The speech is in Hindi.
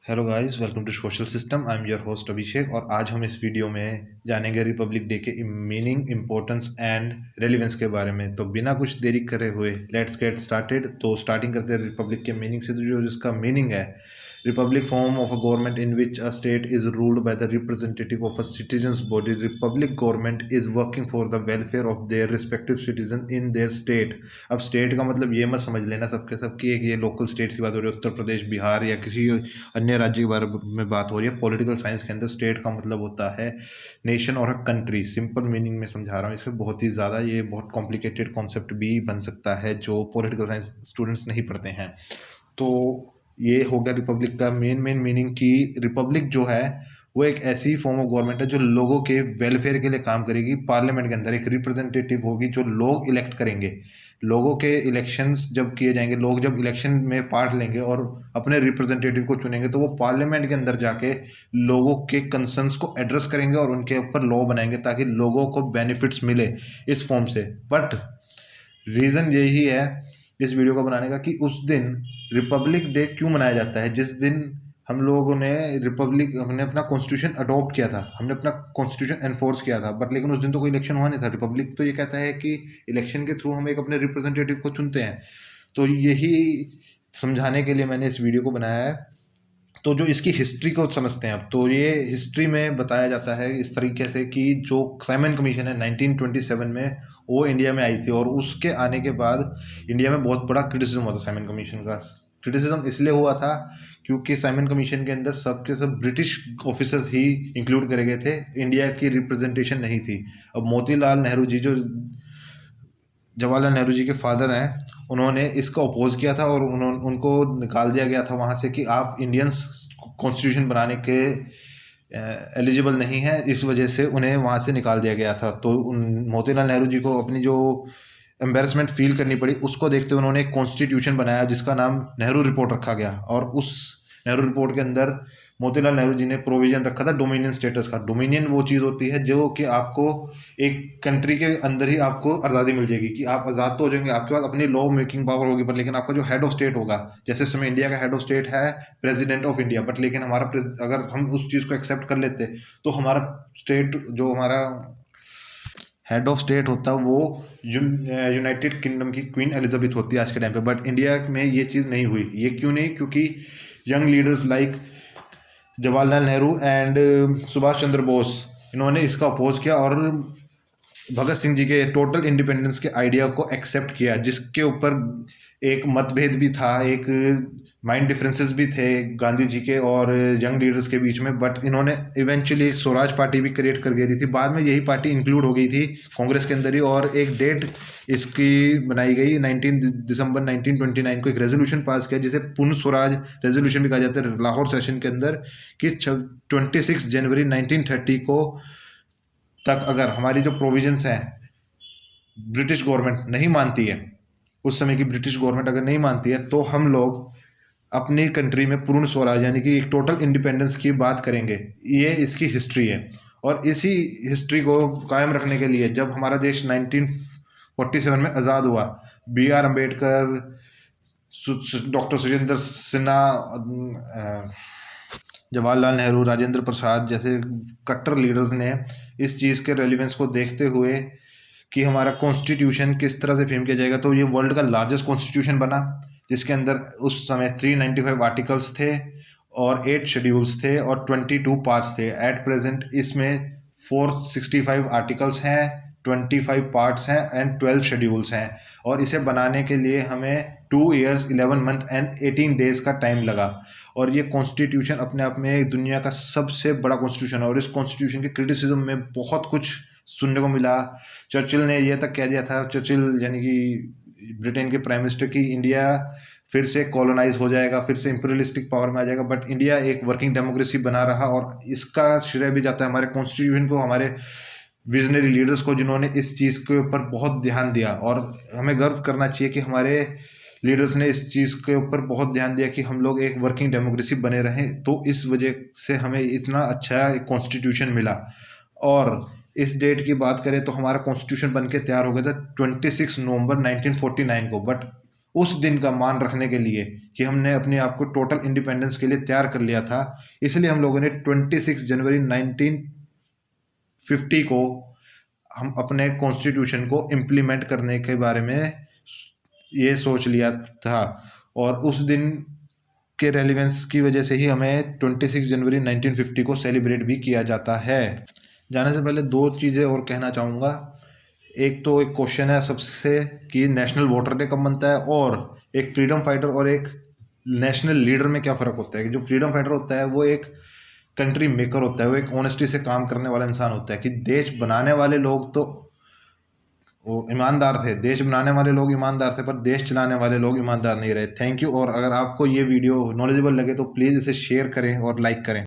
Hello guys, welcome to Social System. I am your host Abhishek और आज हम इस वीडियो में जानेंगे रिपब्लिक डे के मीनिंग, इम्पोर्टेंस एंड रेलिवेंस के बारे में। तो बिना कुछ देरी करे हुए लेट्स गेट स्टार्टेड। तो स्टार्टिंग करते हैं रिपब्लिक के मीनिंग से। तो जो इसका मीनिंग है, Republic form of a government in which a state is ruled by the representative of a citizens body. Republic government is working for the welfare of their respective citizen in their state. अब स्टेट का मतलब ये मत समझ लेना सबके सबकी एक ये लोकल स्टेट की बात हो रही है, उत्तर प्रदेश, बिहार या किसी अन्य राज्य के बारे में बात हो रही है। पॉलिटिकल साइंस के अंदर स्टेट का मतलब होता है नेशन और अ कंट्री। सिंपल मीनिंग में समझा रहा हूँ, इसमें बहुत ही ज़्यादा ये बहुत कॉम्प्लिकेटेड कॉन्सेप्ट भी बन सकता है जो पॉलिटिकल साइंस स्टूडेंट्स नहीं पढ़ते हैं। तो ये हो गया रिपब्लिक का मेन मीनिंग कि रिपब्लिक जो है वो एक ऐसी फॉर्म ऑफ गवर्नमेंट है जो लोगों के वेलफेयर के लिए काम करेगी। पार्लियामेंट के अंदर एक रिप्रेजेंटेटिव होगी जो लोग इलेक्ट करेंगे। लोगों के इलेक्शंस जब किए जाएंगे, लोग जब इलेक्शन में पार्ट लेंगे और अपने रिप्रेजेंटेटिव को चुनेंगे, तो वो पार्लियामेंट के अंदर जाके लोगों के कंसर्न्स को एड्रेस करेंगे और उनके ऊपर लॉ बनाएंगे ताकि लोगों को बेनिफिट्स मिले इस फॉर्म से। बट रीज़न यही है इस वीडियो को बनाने का कि उस दिन रिपब्लिक डे क्यों मनाया जाता है। जिस दिन हम लोगों ने हमने अपना कॉन्स्टिट्यूशन अडॉप्ट किया था, हमने अपना कॉन्स्टिट्यूशन एनफोर्स किया था, बट लेकिन उस दिन तो कोई इलेक्शन हुआ नहीं था। रिपब्लिक तो ये कहता है कि इलेक्शन के थ्रू हम एक अपने रिप्रेजेंटेटिव को चुनते हैं। तो यही समझाने के लिए मैंने इस वीडियो को बनाया है। तो जो इसकी हिस्ट्री को समझते हैं अब, तो ये हिस्ट्री में बताया जाता है इस तरीके से कि जो साइमन कमीशन है 1927 में वो इंडिया में आई थी, और उसके आने के बाद इंडिया में बहुत बड़ा क्रिटिसिज्म हुआ था। साइमन कमीशन का क्रिटिसिज्म इसलिए हुआ था क्योंकि साइमन कमीशन के अंदर सब के सब ब्रिटिश ऑफिसर्स ही इंक्लूड करे गए थे, इंडिया की रिप्रेजेंटेशन नहीं थी। अब मोतीलाल नेहरू जी, जो जवाहरलाल नेहरू जी के फादर हैं, उन्होंने इसको अपोज किया था और उनको निकाल दिया गया था वहाँ से कि आप इंडियंस कॉन्स्टिट्यूशन बनाने के एलिजिबल नहीं है। इस वजह से उन्हें वहाँ से निकाल दिया गया था। तो मोतीलाल नेहरू जी को अपनी जो एम्बेरसमेंट फील करनी पड़ी, उसको देखते हुए उन्होंने एक कॉन्स्टिट्यूशन बनाया जिसका नाम नेहरू रिपोर्ट रखा गया। और उस नेहरू रिपोर्ट के अंदर मोतीलाल नेहरू जी ने प्रोविजन रखा था डोमिनियन स्टेटस का। डोमिनियन वो चीज़ होती है जो कि आपको एक कंट्री के अंदर ही आपको आज़ादी मिल जाएगी, कि आप आज़ाद तो हो जाएंगे, आपके पास अपनी लॉ मेकिंग पावर होगी, पर लेकिन आपका जो हेड ऑफ स्टेट होगा, जैसे इस समय इंडिया का हेड ऑफ स्टेट है प्रेसिडेंट ऑफ इंडिया, बट लेकिन अगर हम उस चीज़ को एक्सेप्ट कर लेते तो हमारा स्टेट, जो हमारा हेड ऑफ स्टेट होता है, वो यूनाइटेड किंगडम की क्वीन एलिजाबेथ होती है आज के टाइम पे। बट इंडिया में ये चीज़ नहीं हुई। ये क्यों नहीं? क्योंकि young leaders like Jawaharlal Nehru and Subhash Chandra Bose, इन्होंने इसका अपोज किया और भगत सिंह जी के टोटल इंडिपेंडेंस के आइडिया को एक्सेप्ट किया, जिसके ऊपर एक मतभेद भी था, एक माइंड डिफरेंसेस भी थे गांधी जी के और यंग लीडर्स के बीच में। बट इन्होंने इवेंचुअली स्वराज पार्टी भी क्रिएट कर गई थी। बाद में यही पार्टी इंक्लूड हो गई थी कांग्रेस के अंदर ही, और एक डेट इसकी बनाई गई 19 दिसंबर 1929 को। एक रेजोल्यूशन पास किया जिसे पूर्ण स्वराज रेजोल्यूशन भी कहा जाता है, लाहौर सेशन के अंदर, कि 26 जनवरी 1930 को तक अगर हमारी जो प्रोविजंस हैं ब्रिटिश गवर्नमेंट नहीं मानती है, उस समय की ब्रिटिश गवर्नमेंट अगर नहीं मानती है, तो हम लोग अपनी कंट्री में पूर्ण स्वराज यानी कि एक टोटल इंडिपेंडेंस की बात करेंगे। ये इसकी हिस्ट्री है। और इसी हिस्ट्री को कायम रखने के लिए जब हमारा देश 1947 में आज़ाद हुआ, B R Ambedkar, doctor Surendra Sinha, Jawaharlal Nehru, Rajendra Prasad जैसे कट्टर लीडर्स ने इस चीज़ के रेलिवेंस को देखते हुए कि हमारा कॉन्स्टिट्यूशन किस तरह से फ्रेम किया जाएगा, तो ये वर्ल्ड का लार्जेस्ट कॉन्स्टिट्यूशन बना, जिसके अंदर उस समय 395 आर्टिकल्स थे और 8 शेड्यूल्स थे और 22 पार्ट्स थे। एट प्रेजेंट इसमें 465 आर्टिकल्स हैं, 25 पार्ट्स हैं एंड 12 शेड्यूल्स हैं। और इसे बनाने के लिए हमें 2 years 11 month एंड 18 days का टाइम लगा। और ये कॉन्स्टिट्यूशन अपने आप में दुनिया का सबसे बड़ा कॉन्स्टिट्यूशन है। और इस कॉन्स्टिट्यूशन के क्रिटिसिज्म में बहुत कुछ सुनने को मिला। चर्चिल ने यह तक कह दिया था, चर्चिल यानी कि ब्रिटेन के प्राइम मिनिस्टर, की इंडिया फिर से कॉलोनाइज हो जाएगा, फिर से इंपीरियलिस्टिक पावर में आ जाएगा। बट इंडिया एक वर्किंग डेमोक्रेसी बना रहा, और इसका श्रेय भी जाता है हमारे कॉन्स्टिट्यूशन को, हमारे विजनरी लीडर्स को, जिन्होंने इस चीज़ के ऊपर बहुत ध्यान दिया। और हमें गर्व करना चाहिए कि हमारे लीडर्स ने इस चीज़ के ऊपर बहुत ध्यान दिया कि हम लोग एक वर्किंग डेमोक्रेसी बने रहें। तो इस वजह से हमें इतना अच्छा एक कॉन्स्टिट्यूशन मिला। और इस डेट की बात करें तो हमारा कॉन्स्टिट्यूशन बन के तैयार हो गया था 26 नवंबर 1949 को। बट उस दिन का मान रखने के लिए कि हमने अपने आप को टोटल इंडिपेंडेंस के लिए तैयार कर लिया था। इसलिए हम लोगों ने 26 जनवरी 1950 को हम अपने कॉन्स्टिट्यूशन को इम्प्लीमेंट करने के बारे में ये सोच लिया था। और उस दिन के रेलिवेंस की वजह से ही हमें 26 जनवरी 1950 को सेलिब्रेट भी किया जाता है। जाने से पहले दो चीज़ें और कहना चाहूँगा। एक तो एक क्वेश्चन है सबसे कि नेशनल वोटर डे कब बनता है, और एक फ्रीडम फाइटर और एक नेशनल लीडर में क्या फ़र्क होता है। कि जो फ्रीडम फाइटर होता है वो एक कंट्री मेकर होता है, वो एक ऑनेस्टी से काम करने वाला इंसान होता है। कि देश बनाने वाले लोग तो वो ईमानदार थे, देश बनाने वाले लोग ईमानदार थे, पर देश चलाने वाले लोग ईमानदार नहीं रहे। Thank you. और अगर आपको ये वीडियो नॉलेजेबल लगे तो प्लीज़ इसे शेयर करें और लाइक करें।